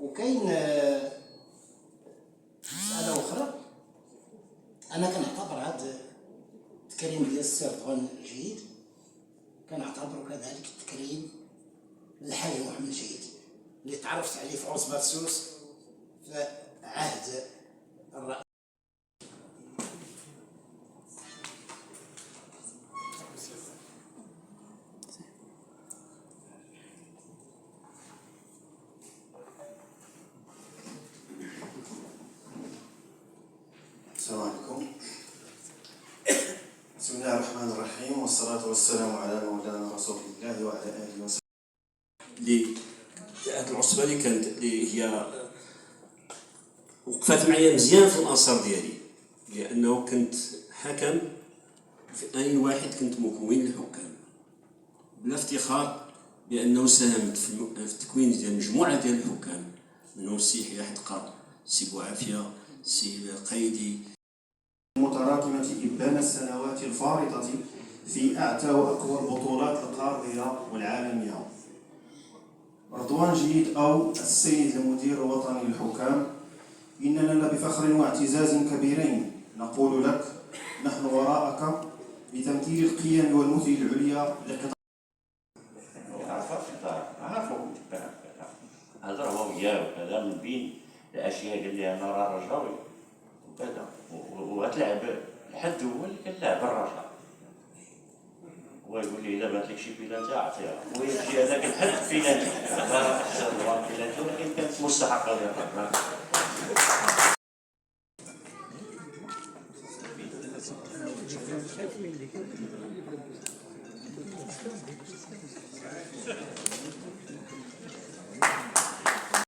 وكاين مسألة أخرى، أنا كنعتبر هذا التكريم ديال السي رضوان جيد، كنعتبره كذلك التكريم للحاج محمد جيد اللي تعرفت عليه في عرس برسوس في عهد الرئيس. السلام عليكم. بسم الله الرحمن الرحيم، والصلاة والسلام على مولانا رسول الله وعلى آله وصحبه. هاد العصبة اللي كانت اللي هي وقفات معايا مزيان في الأنصار ديالي، لأنه كنت حكم في آن واحد، كنت مكون للحكام بلا افتخار بأنه ساهمت في التكوين ديال مجموعة ديال الحكام، منهم السي يحيى حدقة، السي بوعافية، السي قايدي. المتراكمة إبان السنوات الفارطة في أعتى وأقوى البطولات القارية والعالمية. رضوان جيد أو السيد المدير الوطني للحكام، إننا بفخر واعتزاز كبيرين نقول لك نحن وراءك بتمثيل القيم والمثل العليا لقطاع. عرفوا هضروا وياه وكذا من بين الاشياء قال لي انا راه رجاوي وكذا، وغتلعب الحد هو اللي كنلعب الرجاء، ويقول لي اذا بات لك شي بيلانتي اعطيها، ويجي هذاك الحد بيلانتي بيلانتي، ولكن كانت مستحقه للرجاء.